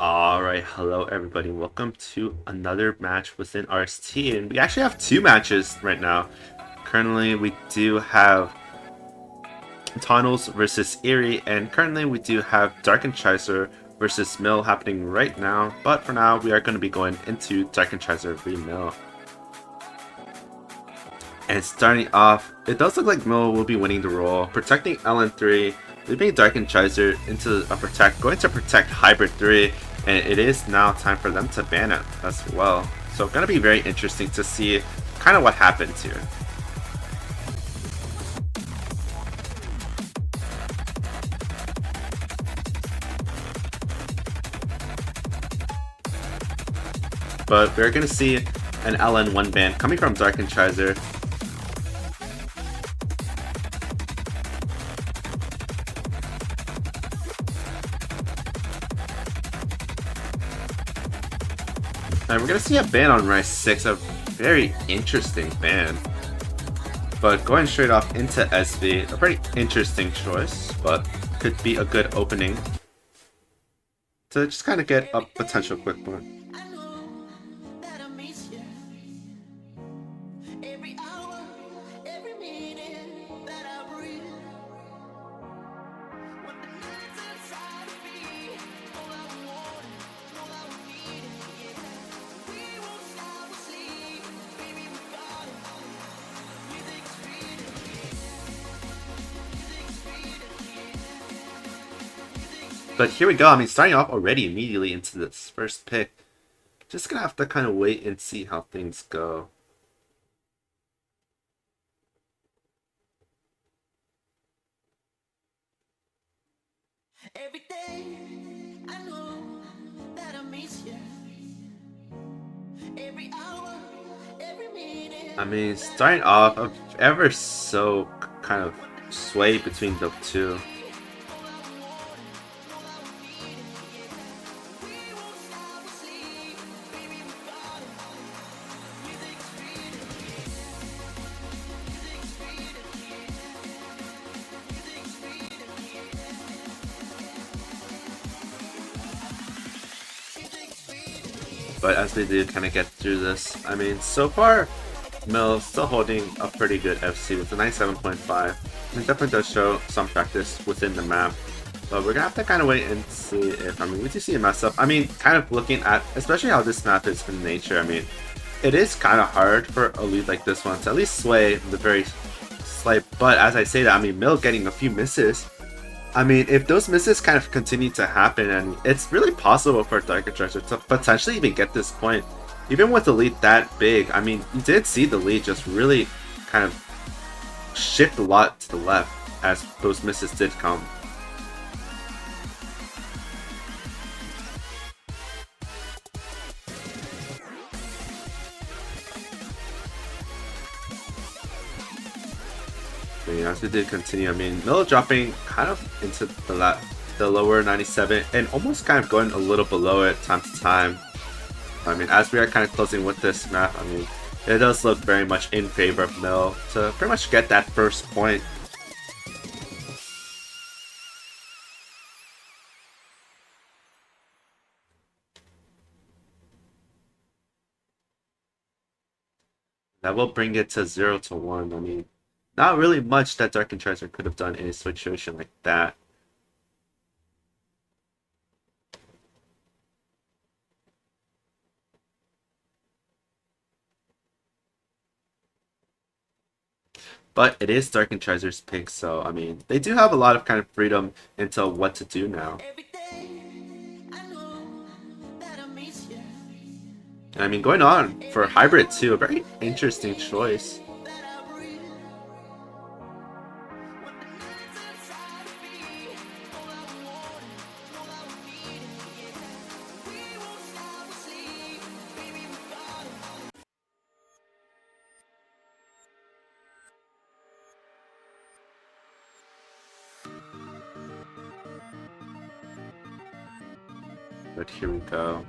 Alright, hello everybody. Welcome to another match within RST, and we actually have two matches right now. Currently, we do have Tunnels versus Eerie, and currently we do have Darkhechiser versus Mill happening right now. But for now, we are going to be going into Darkhechiser v Mill. And starting off, it does look like Mill will be winning the role, protecting LN3, leaving Darkhechiser into a protect, going to protect Hybrid 3, and it is now time for them to ban it as well. So gonna be very interesting to see kind of what happens here. But we're gonna see an LN1 ban coming from Darkhechiser. And we're gonna see a ban on Ro16, a very interesting ban. But going straight off into SV, a pretty interesting choice, but could be a good opening to just kind of get a potential quick one. But here we go. I mean, starting off already immediately into this first pick. Just gonna have to kind of wait and see how things go. Every day I know that I miss you. Every hour, every minute. I mean, starting off ever so kind of sway between the two. But as they do kind of get through this, I mean, so far, Mill still holding a pretty good FC with a 97.5. It definitely does show some practice within the map. But we're gonna have to kind of wait and see if, I mean, we do see a mess up. I mean, kind of looking at, especially how this map is in nature, I mean, it is kind of hard for a lead like this one to at least sway the very slight. But as I say that, I mean, Mill getting a few misses. I mean, if those misses kind of continue to happen, and it's really possible for Darkhechiser to potentially even get this point, even with the lead that big. I mean, you did see the lead just really kind of shift a lot to the left as those misses did come. I mean, as we did continue, I mean, Mill dropping kind of into the lower 97 and almost kind of going a little below it time to time. I mean, as we are kind of closing with this map, I mean, it does look very much in favor of Mill to pretty much get that first point. That will bring it to 0-1. I mean, not really much that Darkhechiser could have done in a situation like that. But it is Darkhechiser's pick, so I mean, they do have a lot of kind of freedom into what to do now. And I mean, going on for Hybrid too, a very interesting choice. But here we go.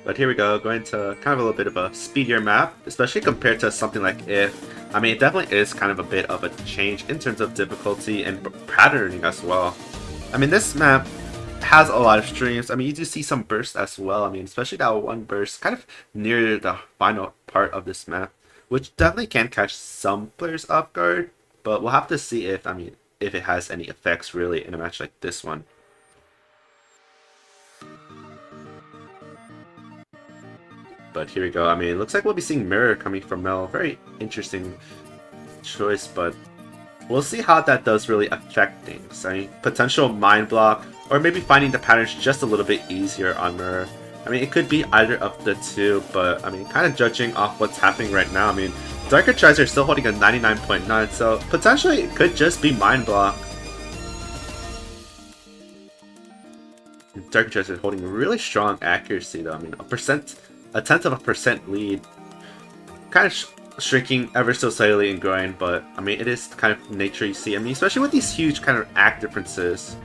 But here we go, going to kind of a little bit of a speedier map, especially compared to something like If. I mean, it definitely is kind of a bit of a change in terms of difficulty and patterning as well. I mean, this map has a lot of streams. I mean, you do see some bursts as well. I mean, especially that one burst kind of near the final part of this map, which definitely can catch some players off guard. But we'll have to see if, I mean, if it has any effects really in a match like this one. But here we go. I mean, it looks like we'll be seeing Mirror coming from Mel. Very interesting choice, but we'll see how that does really affect things. I mean, potential Mind Block, or maybe finding the patterns just a little bit easier on Mirror. I mean, it could be either of the two, but I mean, kind of judging off what's happening right now, I mean, Darkhechiser is still holding a 99.9, so potentially it could just be Mind Block. Darkhechiser is holding really strong accuracy though. I mean, a tenth of a percent lead. Kind of shrinking ever so slightly and growing, but I mean, it is the kind of nature you see. I mean, especially with these huge kind of act differences.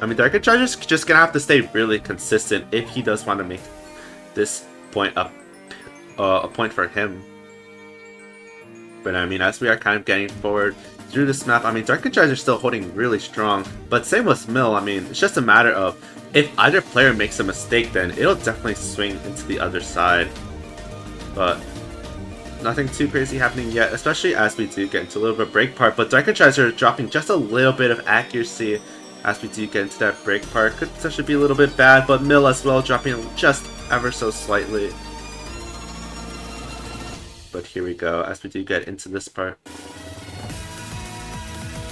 I mean, Darkhechiser's just gonna have to stay really consistent if he does want to make this point a point for him. But I mean, as we are kind of getting forward through this map, I mean, Darkhechiser is still holding really strong. But same with Mill. I mean, it's just a matter of if either player makes a mistake, then it'll definitely swing into the other side. But nothing too crazy happening yet, especially as we do get into a little bit of break part. But Darkhechiser dropping just a little bit of accuracy as we do get into that break part. Could potentially be a little bit bad, but Mill as well dropping just ever so slightly. But here we go, as we do get into this part,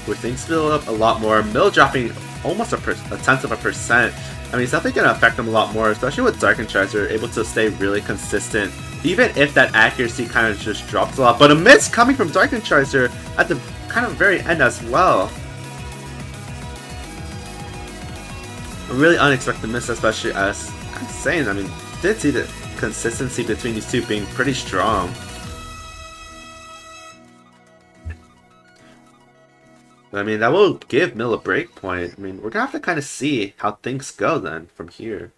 where things fill up a lot more. Mill dropping almost a tenth of a percent. I mean, it's definitely going to affect him a lot more, especially with Darkhechiser able to stay really consistent, even if that accuracy kind of just drops a lot. But a miss coming from Darkhechiser at the kind of very end as well. A really unexpected miss, especially as I'm saying, I mean, did see the consistency between these two being pretty strong. I mean, that will give Mill a break point. I mean, we're gonna have to kind of see how things go then from here.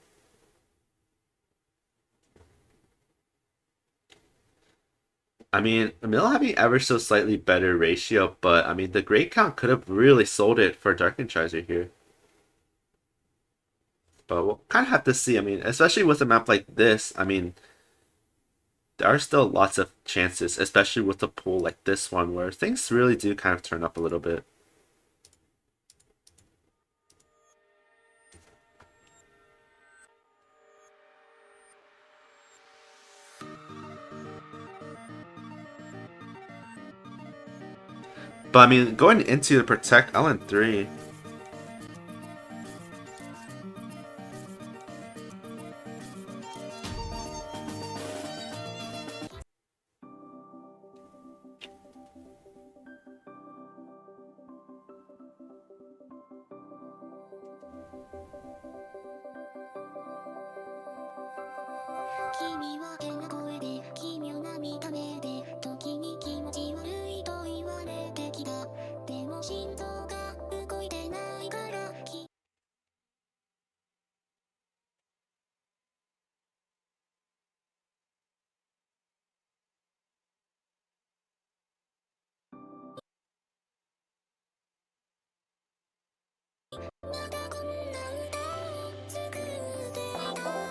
I mean, Mill having ever so slightly better ratio, but I mean, the grade count could have really sold it for Darkhechiser here. But we'll kind of have to see. I mean, especially with a map like this, I mean, there are still lots of chances, especially with a pool like this one, where things really do kind of turn up a little bit. But I mean, going into the Protect LN3,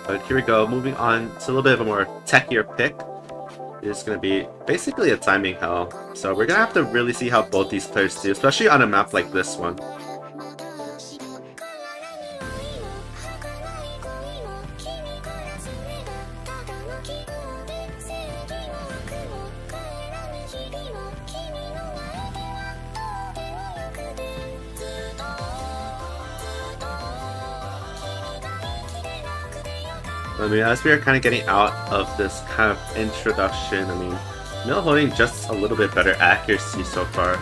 but here we go, moving on to a little bit of a more techier pick. It's going to be basically a timing hell. So we're going to have to really see how both these players do, especially on a map like this one. I mean, as we are kind of getting out of this kind of introduction, I mean, Mill holding just a little bit better accuracy so far.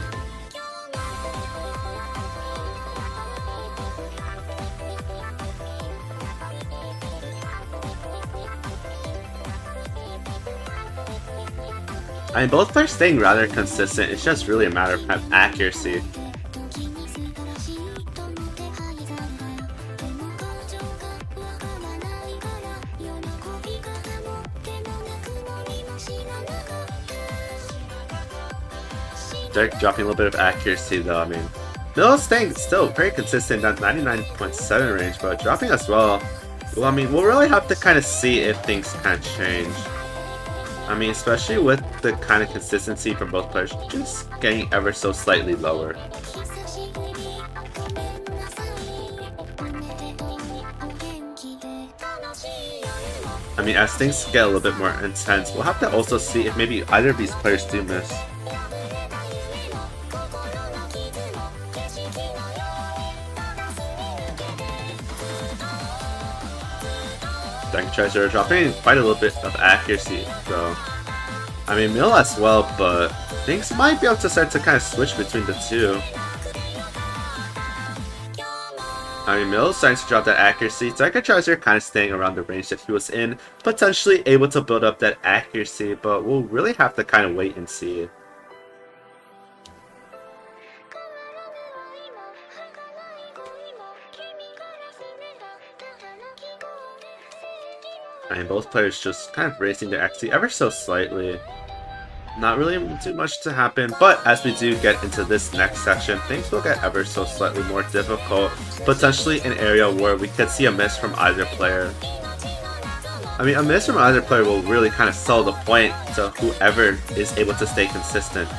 I mean, both players staying rather consistent. It's just really a matter of kind of accuracy. Dark dropping a little bit of accuracy though. I mean, Mill staying still very consistent at 99.7 range, but dropping as well. Well, I mean, we'll really have to kind of see if things kind of change. I mean, especially with the kind of consistency from both players just getting ever so slightly lower. I mean, as things get a little bit more intense, we'll have to also see if maybe either of these players do miss. Darkhechiser dropping quite a little bit of accuracy, so I mean Mill as well, but things might be able to start to kind of switch between the two. I mean Mill's starting to drop that accuracy, Darkhechiser kind of staying around the range that he was in, potentially able to build up that accuracy, but we'll really have to kind of wait and see. I mean, both players just kind of raising their accuracy ever so slightly. Not really too much to happen, but as we do get into this next section, things will get ever so slightly more difficult, potentially an area where we could see a miss from either player. I mean, a miss from either player will really kind of sell the point to whoever is able to stay consistent.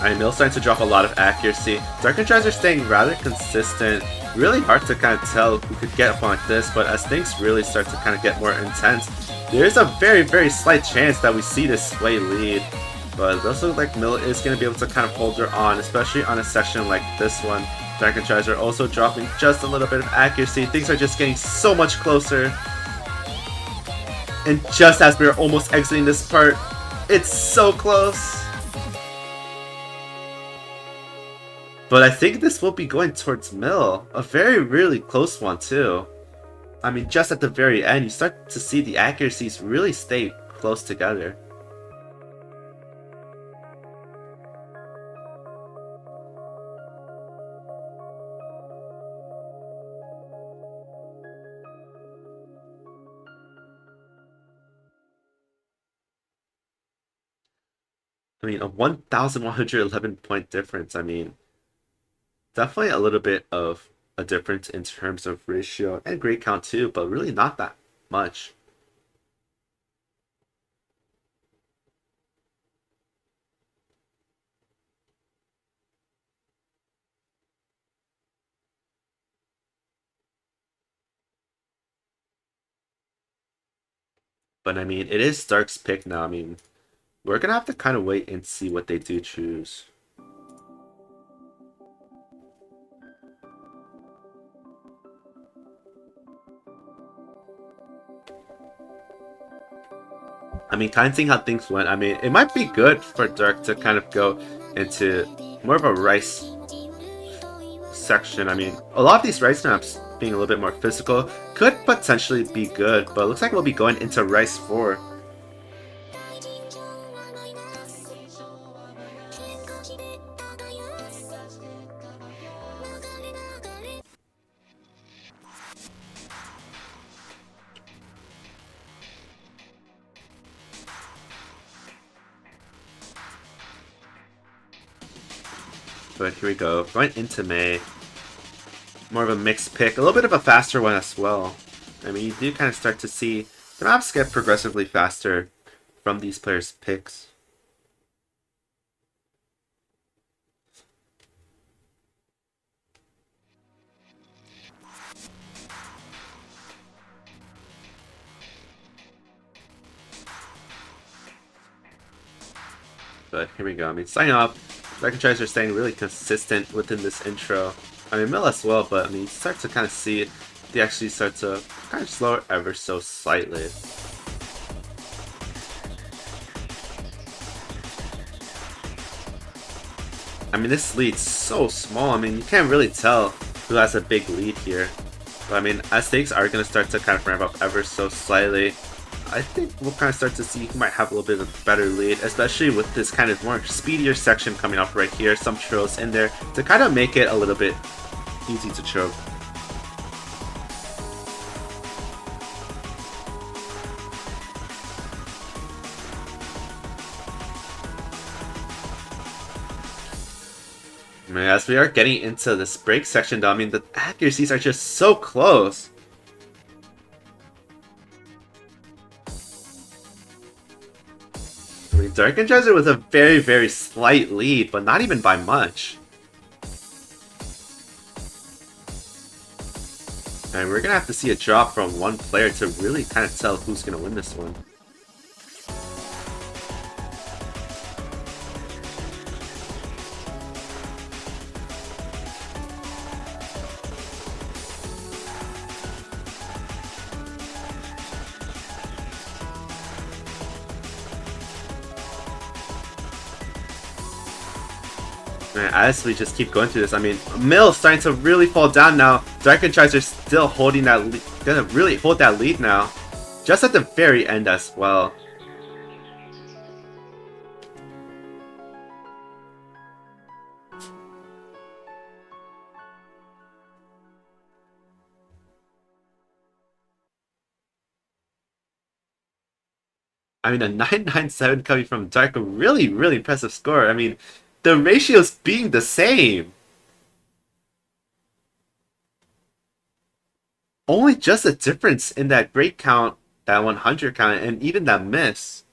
I mean, Mill's starting to drop a lot of accuracy. Darkhechiser staying rather consistent. Really hard to kind of tell who could get up like this, but as things really start to kind of get more intense, there is a very, very slight chance that we see this sway lead. But it does look like Mill is going to be able to kind of hold her on, especially on a section like this one. Darkhechiser also dropping just a little bit of accuracy. Things are just getting so much closer. And just as we're almost exiting this part, it's so close. But I think this will be going towards Mill. A very, really close one too. I mean, just at the very end, you start to see the accuracies really stay close together. I mean, a 1,111 point difference. I mean, definitely a little bit of a difference in terms of ratio and grade count too, but really not that much. But I mean, it is Stark's pick now. I mean, we're gonna have to kind of wait and see what they do choose. I mean, kind of seeing how things went, I mean, it might be good for Dark to kind of go into more of a Rice section. I mean, a lot of these Rice maps being a little bit more physical could potentially be good, but it looks like we'll be going into Rice 4. But here we go, going into May. More of a mixed pick, a little bit of a faster one as well. I mean, you do kind of start to see the maps get progressively faster from these players' picks. But here we go. I mean, starting off, Darkhechiser staying really consistent within this intro. I mean, Mill as well, but I mean, you start to kind of see they actually start to kind of slow it ever so slightly. I mean, this lead's so small. I mean, you can't really tell who has a big lead here. But I mean, as things are going to start to kind of ramp up ever so slightly, I think we'll kind of start to see who might have a little bit of a better lead, especially with this kind of more speedier section coming up right here. Some trills in there to kind of make it a little bit easy to choke. I mean, as we are getting into this break section though, I mean, the accuracies are just so close. I mean, Darkhechiser with a very, very slight lead, but not even by much. And we're gonna have to see a drop from one player to really kind of tell who's gonna win this one. And as we just keep going through this, I mean, Mill starting to really fall down now. Darkhechiser still holding that lead, gonna really hold that lead now. Just at the very end as well. I mean, a 997 coming from Dark, a really, really impressive score. I mean, the ratios being the same. Only just a difference in that break count, that 100 count, and even that miss.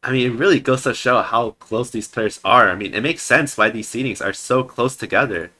I mean, it really goes to show how close these players are. I mean, it makes sense why these seedings are so close together.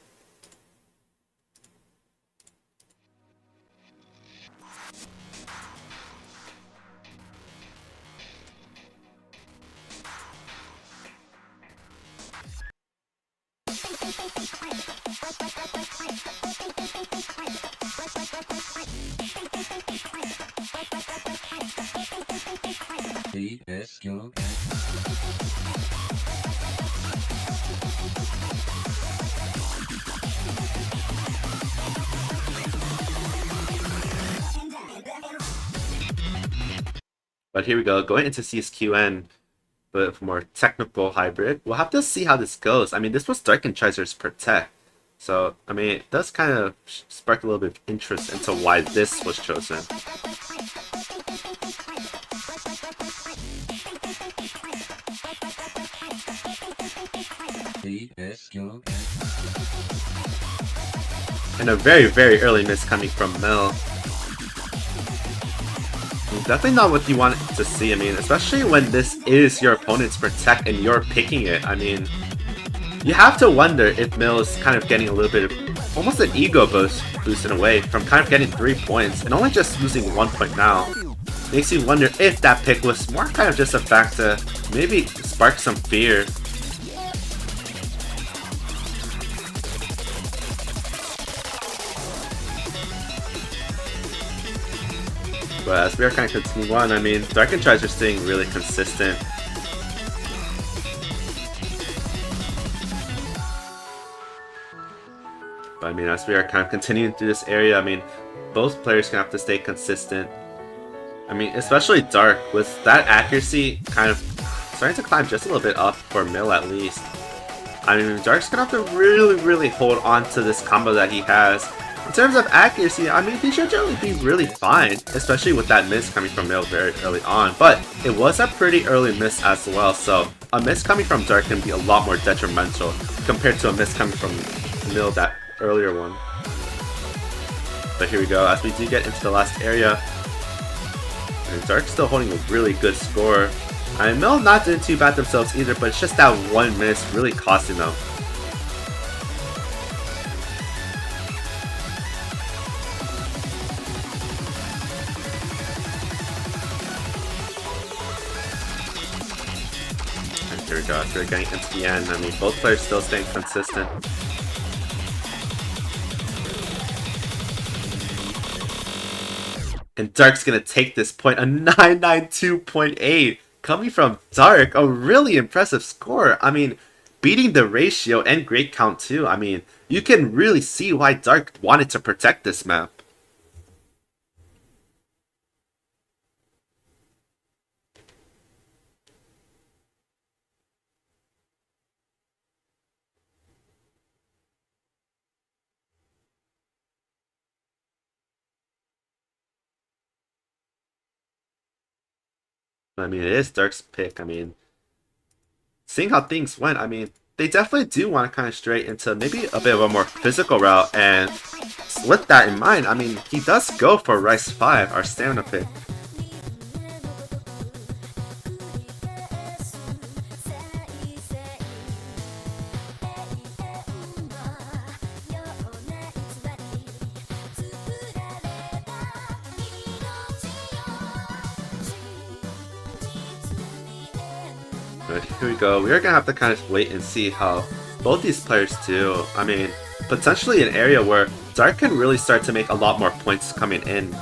But here we go, going into CSQN, but for more technical hybrid, we'll have to see how this goes. I mean, this was Darkhechiser's Protect. So, I mean, it does kind of spark a little bit of interest into why this was chosen. And a very, very early miss coming from Mill. Definitely not what you want to see, I mean, especially when this is your opponent's Protect and you're picking it. I mean, you have to wonder if Mill is kind of getting a little bit of almost an ego boost in a way from kind of getting 3 points and only just losing 1 point now. Makes you wonder if that pick was more kind of just a fact to maybe spark some fear. But as we are kind of continuing on, I mean, Darkhechiser are staying really consistent. But I mean, as we are kind of continuing through this area, I mean, both players can have to stay consistent. I mean, especially Dark, with that accuracy kind of starting to climb just a little bit up for Mill at least. I mean, Dark's gonna have to really, really hold on to this combo that he has. In terms of accuracy, I mean, he should generally be really fine, especially with that miss coming from Mill very early on. But it was a pretty early miss as well, so a miss coming from Dark can be a lot more detrimental compared to a miss coming from Mill, that earlier one. But here we go, as we do get into the last area. And Dark's still holding a really good score. I mean, Mill not doing too bad themselves either, but it's just that one miss really costing them. And here we go, as we're getting into the end. I mean, both players still staying consistent. And Dark's gonna take this point, a 992.8 coming from Dark, a really impressive score. I mean, beating the ratio and great count too. I mean, you can really see why Dark wanted to protect this map. I mean, it is Dark's pick. I mean, seeing how things went, I mean, they definitely do want to kind of stray into maybe a bit of a more physical route, and with that in mind, I mean, he does go for Rice 5, our stamina pick. But here we go. We are gonna have to kind of wait and see how both these players do. I mean, potentially an area where Dark can really start to make a lot more points coming in.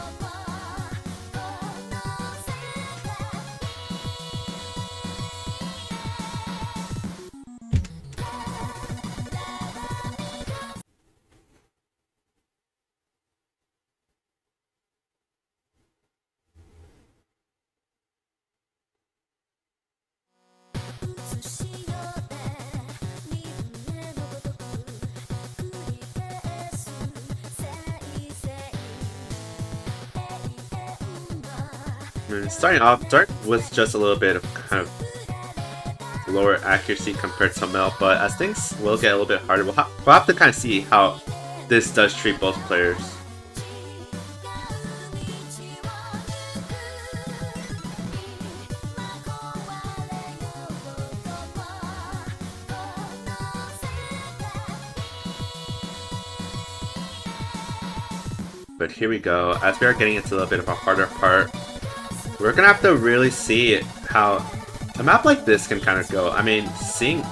Starting off, Dark was just a little bit of kind of lower accuracy compared to Mill, but as things will get a little bit harder, we'll have to kind of see how this does treat both players. But here we go, as we are getting into a little bit of a harder part, we're gonna have to really see how a map like this can kind of go. I mean, seeing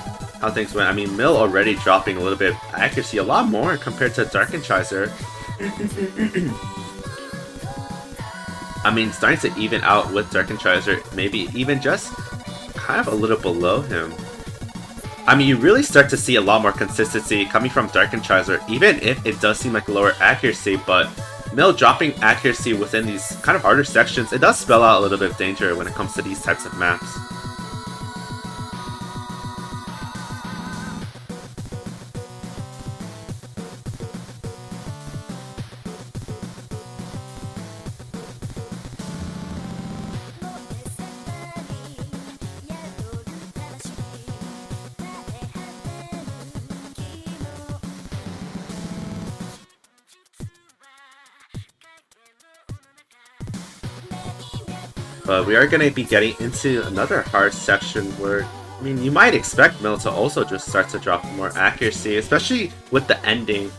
how things went, I mean, Mill already dropping a little bit of accuracy, a lot more compared to Darkhechiser. I mean, starting to even out with Darkhechiser, maybe even just kind of a little below him. I mean, you really start to see a lot more consistency coming from Darkhechiser, even if it does seem like lower accuracy, but Mill dropping accuracy within these kind of harder sections, it does spell out a little bit of danger when it comes to these types of maps. But we are going to be getting into another hard section where, I mean, you might expect Mill to also just start to drop more accuracy, especially with the ending.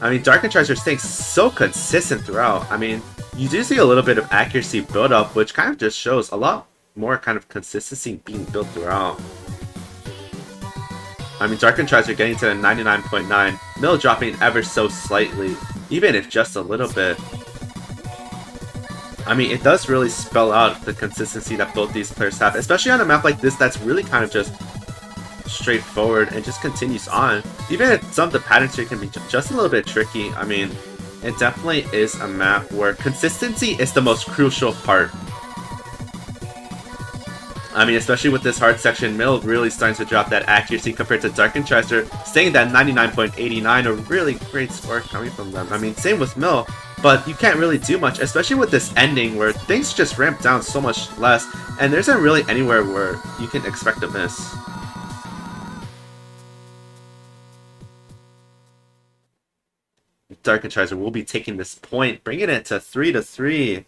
I mean, Darkhechiser staying so consistent throughout. I mean, you do see a little bit of accuracy build up, which kind of just shows a lot more kind of consistency being built throughout. I mean, Darkhechiser getting to the 99.9, Mill dropping ever so slightly, even if just a little bit. I mean, it does really spell out the consistency that both these players have, especially on a map like this that's really kind of just straightforward and just continues on. Even if some of the patterns here can be just a little bit tricky, I mean, it definitely is a map where consistency is the most crucial part. I mean, especially with this hard section, Mill really starting to drop that accuracy compared to Darkhechiser, staying at 99.89, a really great score coming from them. I mean, same with Mill, but you can't really do much, especially with this ending where things just ramp down so much less, and there isn't really anywhere where you can expect a miss. Darkhechiser will be taking this point, bringing it to 3-3.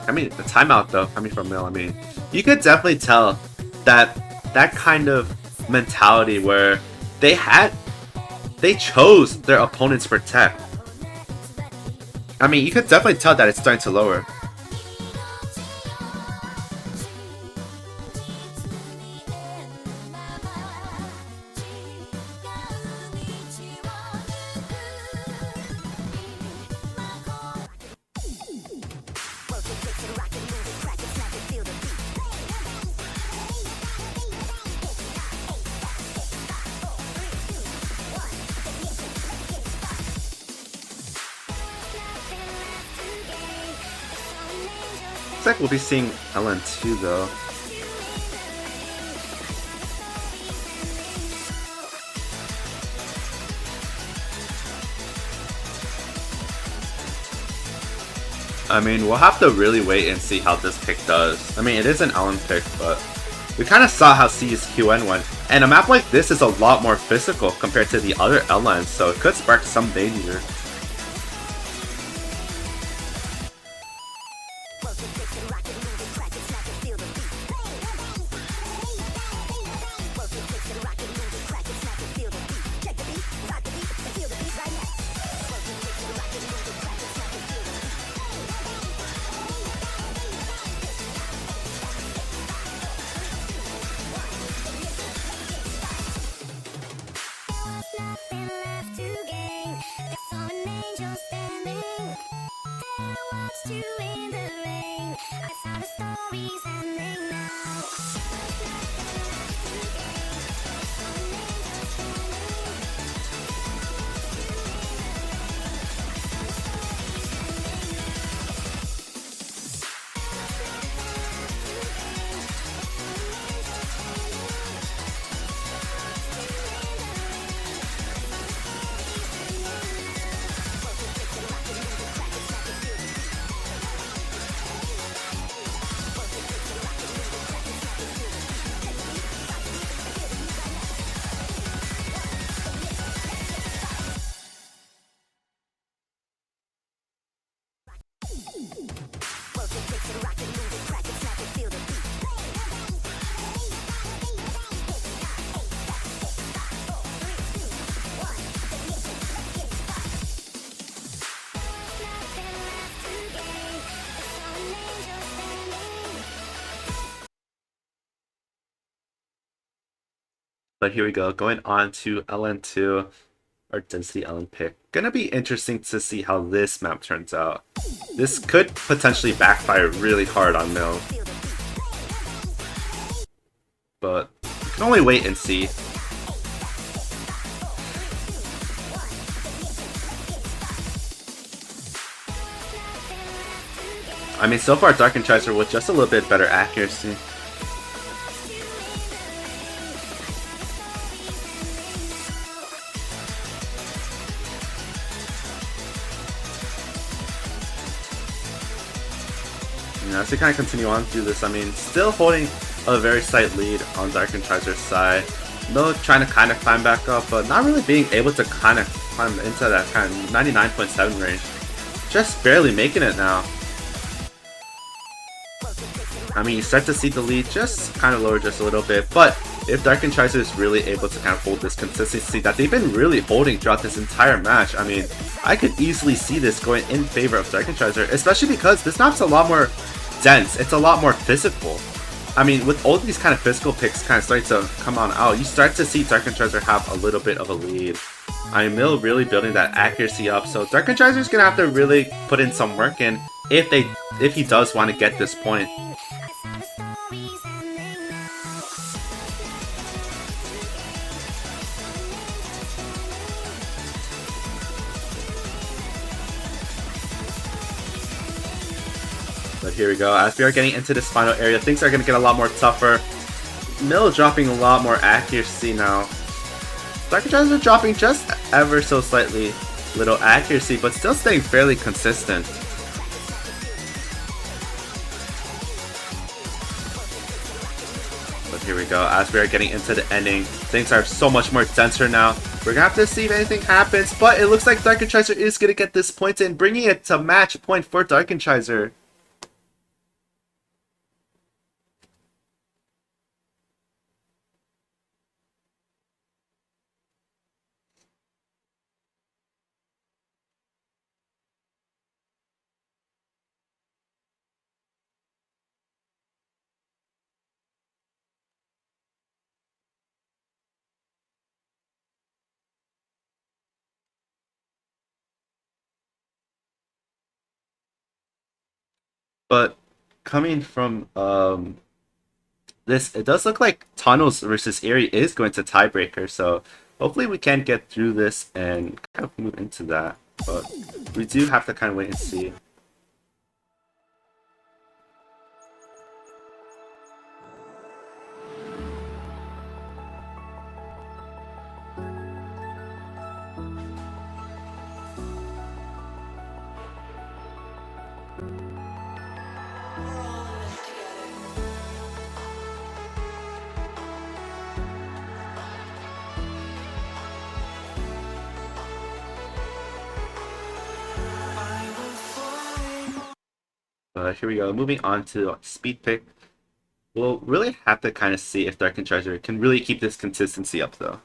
I mean, the timeout though, coming from Mill, I mean, you could definitely tell that that kind of mentality where they chose their opponent's protect. I mean, you could definitely tell that it's starting to lower. Looks like we'll be seeing LN2 though. I mean, we'll have to really wait and see how this pick does. I mean, it is an Ellen pick, but we kind of saw how C's QN went. And a map like this is a lot more physical compared to the other LNs, so it could spark some danger. But here we go, going on to LN2, our density LN pick. Gonna be interesting to see how this map turns out. This could potentially backfire really hard on Mill. But we can only wait and see. I mean, so far Darkhechiser with just a little bit better accuracy. As we kind of continue on through this, I mean, still holding a very slight lead on Darkhechiser's side. Mill trying to kind of climb back up, but not really being able to kind of climb into that kind of 99.7 range. Just barely making it now. I mean, you start to see the lead just kind of lower just a little bit, but if Darkhechiser is really able to kind of hold this consistency that they've been really holding throughout this entire match, I mean, I could easily see this going in favor of Darkhechiser, especially because this map's a lot more dense, it's a lot more physical. I mean, with all these kind of physical picks kind of starting to come on out, you start to see Darkhechiser have a little bit of a lead. I mean, Mill really building that accuracy up, so Darkhechiser's gonna have to really put in some work in if he does want to get this point. But here we go, as we are getting into this final area, things are going to get a lot more tougher. Mill dropping a lot more accuracy now. Darkhechiser dropping just ever so slightly little accuracy, but still staying fairly consistent. But here we go, as we are getting into the ending, things are so much more denser now. We're going to have to see if anything happens, but it looks like Darkhechiser is going to get this point in, bringing it to match point for Darkhechiser. But coming from this, it does look like Tunnels versus Eerie is going to tiebreaker, so hopefully we can get through this and kind of move into that. But we do have to kind of wait and see. But here we go. Moving on to speed pick. We'll really have to kind of see if Darkhechiser can really keep this consistency up, though.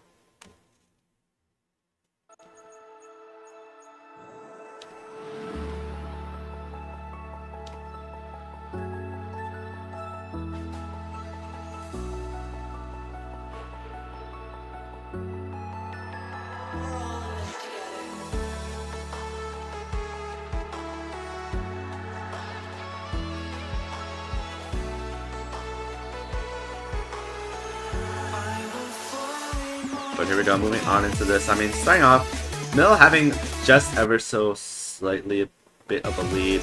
But here we go, moving on into this. I mean, starting off, Mill having just ever so slightly a bit of a lead.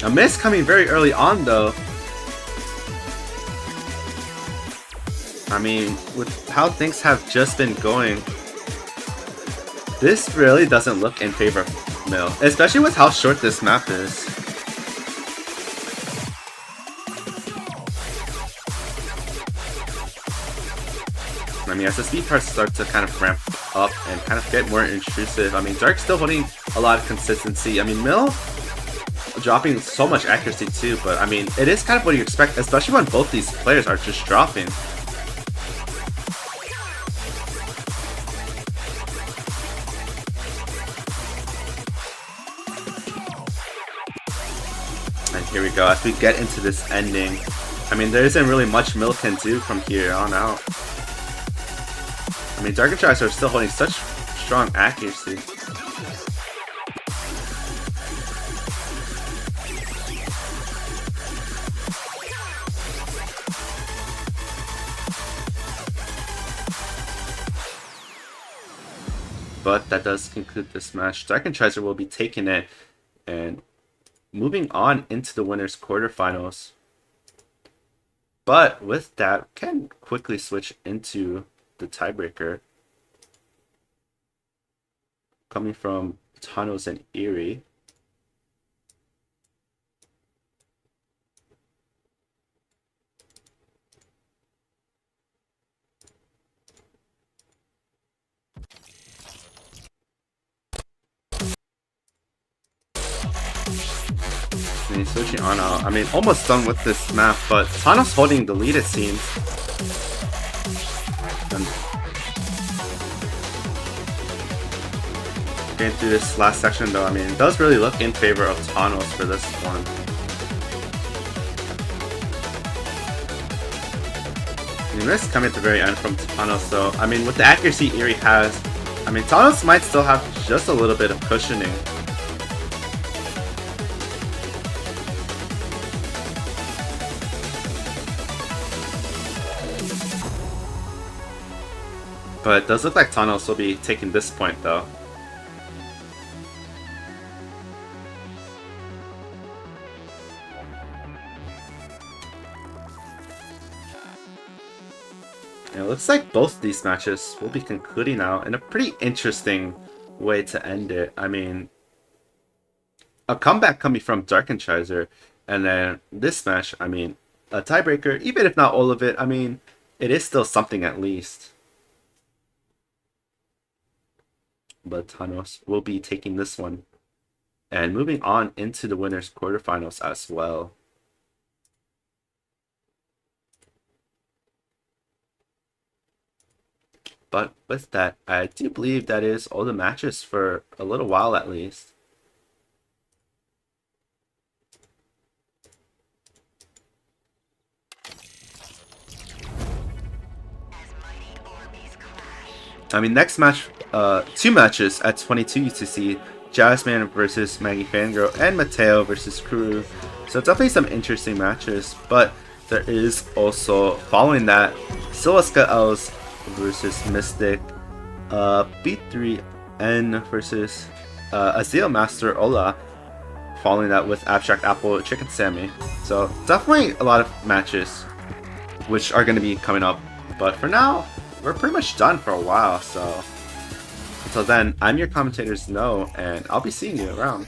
A miss coming very early on, though. I mean, with how things have just been going, this really doesn't look in favor of Mill, especially with how short this map is. I mean, as the speed parts start to kind of ramp up and kind of get more intrusive, I mean, Dark's still holding a lot of consistency. I mean, Mill dropping so much accuracy too, but I mean, it is kind of what you expect, especially when both these players are just dropping. And here we go, as we get into this ending. I mean, there isn't really much Mill can do from here on out. I mean, Darkhechiser are still holding such strong accuracy. But that does conclude this match. Darkhechiser will be taking it and moving on into the winners quarterfinals. But with that, can quickly switch into the tiebreaker, coming from Tunnels and Erie. And he's switching on out. I mean, almost done with this map, but Tunnels holding the lead, it seems. Getting through this last section though, I mean, it does really look in favor of Tunnels for this one. I mean, this coming at the very end from Tunnels though. I mean, with the accuracy Erie has, I mean, Tunnels might still have just a little bit of cushioning. But it does look like Tunnels will be taking this point though. And it looks like both these matches will be concluding now in a pretty interesting way to end it. I mean, a comeback coming from Darkhechiser, and then this match, I mean, a tiebreaker, even if not all of it, I mean, it is still something at least. But Tunnels will be taking this one and moving on into the winners quarterfinals as well. But with that, I do believe that is all the matches for a little while at least. I mean, next match, two matches at 22 UTC, Jasmine versus Maggie Fangirl and Mateo versus Kuru. So definitely some interesting matches, but there is also, following that, Silaska Els versus Mystic, B3N versus Azeel Master Ola, following that with Abstract Apple, Chicken Sammy. So definitely a lot of matches which are going to be coming up, but for now, we're pretty much done for a while, so until then, I'm your commentator Znow, and I'll be seeing you around.